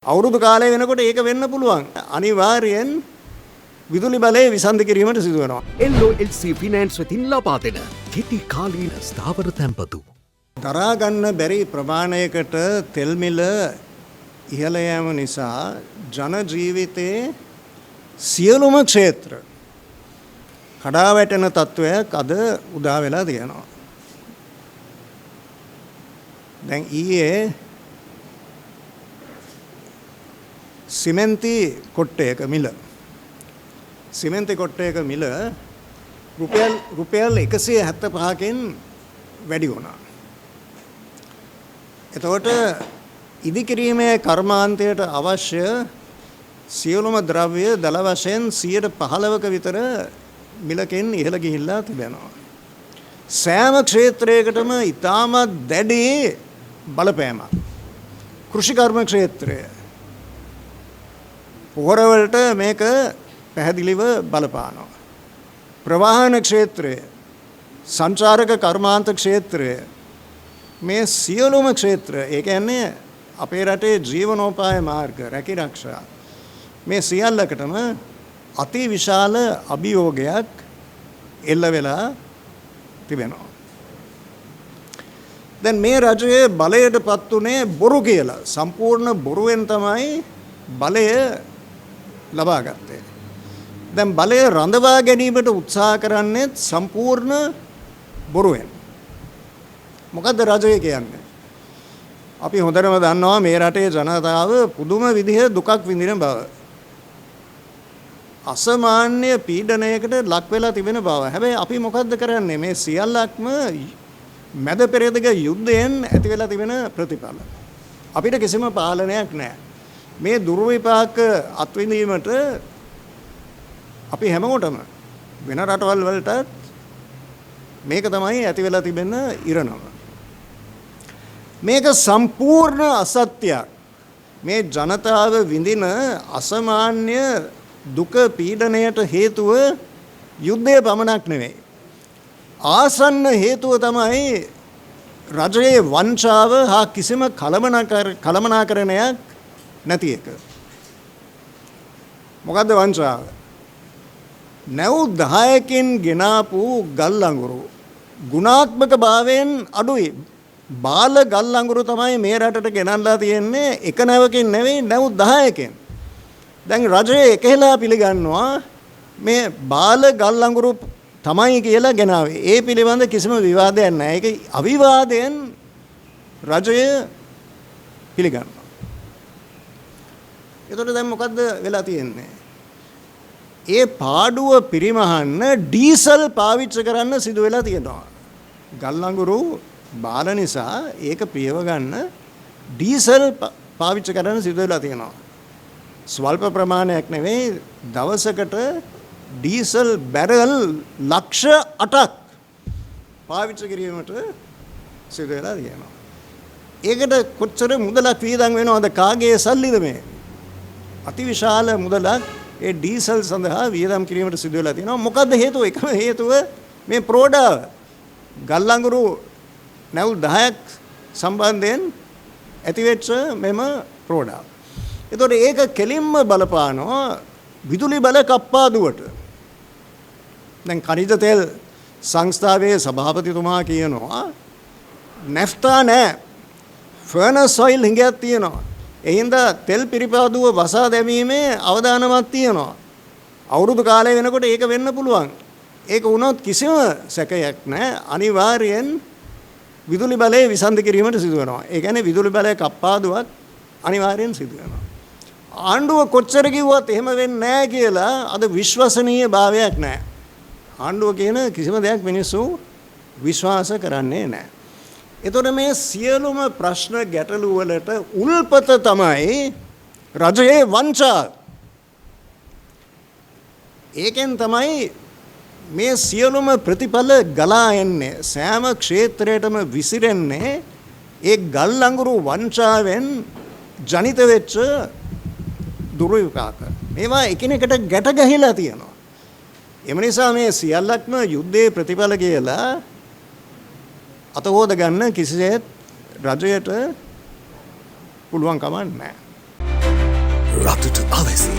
අවුරුදු කාලය වෙනකොට ඒක වෙන්න පුළුවන්. අනිවාර්යෙන් විදුලි බලය විසන්ධි කිරීමට සිදු වෙනවා. LOLC ෆිනෑන්ස් වෙතින් ලබා දෙන කෙටි කාලීන ස්ථාවර තැන්පතු. දරා ගන්න බැරි ප්‍රමාණයකට තෙල් මිල ඉහළ යාම නිසා ජන ජීවිතයේ සියලුම ක්ෂේත්‍ර කඩා වැටෙන තත්වයක් අද උදා වෙලා තියෙනවා. දැන් ඊයේ සිමෙන්ති කොට්ටයක මිල රුපියල් 175කින් වැඩි වුණා. එතකොට ඉදිකිරීමේ කර්මාන්තයට අවශ්‍ය සියලුම ද්‍රව්‍ය දල වශයෙන් 15%ක විතර මිලකින් ඉහළ ගිහිල්ලා තිබෙනවා. සෑම ක්ෂේත්‍රයකටම ඉතාමත් දැඩි බලපෑමක්. කෘෂිකර්ම ක්ෂේත්‍රය පොහොරවලට මේක පැහැදිලිව බලපානවා. ප්‍රවාහන ක්ෂේත්‍රය, සංචාරක කර්මාන්ත ක්ෂේත්‍රය, මේ සියලුම ක්ෂේත්‍ර, ඒ කියන්නේ අපේ රටේ ජීවනෝපාය මාර්ග, රැකිරක්ෂා, මේ සියල්ලකටම අති විශාල අභියෝගයක් එල්ල වෙලා තිබෙනවා. දැන් මේ රජයේ බලයටපත් උනේ බොරු කියලා. සම්පූර්ණ බොරුවෙන් තමයි බලය ලබා ගත්තේ. දැන් බලය රඳවා ගැනීමට උත්සාහ කරන්නේ සම්පූර්ණ බොරුවෙන්. මොකද්ද රජය කියන්නේ? අපි හොඳටම දන්නවා මේ රටේ ජනතාව පුදුම විදිහ දුකක් විඳින බව. අසමාන්‍ය පීඩනයකට ලක් වෙලා තිබෙන බව. හැබැයි අපි මොකද්ද කරන්නේ? මේ සියල්ලක්ම මැද පෙරදිග යුද්ධයෙන් ඇති වෙලා තිබෙන ප්‍රතිඵල. අපිට කිසිම පාලනයක් නැහැ. මේ දුර්විපාක අත්විඳීමට අපි හැමෝටම වෙන රටවල් වලටත් මේක තමයි ඇති වෙලා තිබෙන ඉරණම. මේක සම්පූර්ණ අසත්‍යයක්. මේ ජනතාව විඳින අසමාන්‍ය දුක පීඩනයට හේතුව යුද්ධය පමණක් නෙවෙයි. ආසන්න හේතුව තමයි රජයේ වංචාව හා කිසිම කළමනාකරණයක් නැති එක. මොකද්ද වංචාව? නැව් 10කින් ගෙනාපු ගල් අඟුරු ගුණාත්මක භාවයෙන් අඩුයි. බාල ගල් අඟුරු තමයි මේ රටට ගෙනල්ලා තියෙන්නේ, එක නැවකින් නෙවෙයි, නැව් 10කින්. දැන් රජය එකහෙලා පිළිගන්නවා මේ බාල ගල් අඟුරු තමයි කියලා ගෙනාවේ. ඒ පිළිබඳ කිසිම විවාදයක් නැහැ. ඒක අවිවාදයෙන් රජය පිළිගන්නවා. එතකොට දැන් මොකද්ද වෙලා තියෙන්නේ? ඒ පාඩුව පිරිමහන්න ඩීසල් පාවිච්චි කරන්න සිදු වෙලා තියෙනවා. ගල් අඟුරු බාල නිසා ඒක පියව ගන්න ඩීසල් පාවිච්චි කරන්න සිදු වෙලා තියෙනවා. ස්වල්ප ප්‍රමාණයක් නෙවෙයි, දවසකට ඩීසල් බැරල් ලක්ෂ 8ක් පාවිච්චි කිරීමට සිදු වෙලා තියෙනවා. ඒකට කොච්චර මුදලක් වියදම් වෙනවද? කාගේ සල්ලිද මේ? අතිවිශාල මුදලක් ඒ ඩීසල් සඳහා වියදම් කිරීමට සිදු වෙලා තියෙනවා. මොකද්ද හේතුව? එකම හේතුව මේ ප්‍රෝඩාව. ගල් අඟුරු නැව් 10ක් සම්බන්ධයෙන් ඇතිවෙච්ච මෙම ප්‍රෝඩාව. එතකොට ඒක කෙලින්ම බලපානවා විදුලි බල කප්පාදුවට. දැන් khනිජ තෙල් සංස්ථාවේ සභාපතිතුමා කියනවා නැෆ්තා නැහැ, ෆර්නස් ඔයිල් හිඟයක් තියෙනවා. ඒ හින්දා තෙල් පිරිපාදුව වසා දැමීමේ අවදානමක් තියෙනවා. අවුරුදු කාලය වෙනකොට ඒක වෙන්න පුළුවන්. ඒක වුණොත් කිසිම සැකයක් නැහැ. අනිවාර්යෙන් විදුලි බලය විසන්ධි කිරීමට සිදු වෙනවා. ඒ කියන්නේ විදුලි බලය කප්පාදුවක් අනිවාර්යෙන් සිදු වෙනවා. ආණ්ඩුව කොච්චර කිව්වත් එහෙම වෙන්නේ නැහැ කියලා අද විශ්වසනීය භාවයක් නැහැ. ආණ්ඩුව කියන කිසිම දෙයක් මිනිස්සු විශ්වාස කරන්නේ නැහැ. එතකොට මේ සියලුම ප්‍රශ්න ගැටලු වලට උල්පත තමයි රජයේ වංචාව. ඒකෙන් තමයි මේ සියලුම ප්‍රතිඵල ගලා එන්නේ. සෑම ක්ෂේත්‍රයකටම විසිරෙන්නේ ඒ ගල් අඟුරු වංචාවෙන් ජනිත වෙච්ච දුර්විපාක. මේවා එකිනෙකට ගැට ගහිලා තියෙනවා. එම නිසා මේ සියල්ලක්ම යුද්ධයේ ප්‍රතිඵල කියලා අතහොද ගන්න කිසිසේත් රජයට පුළුවන් කමක් නැහැ. රටට අවැසි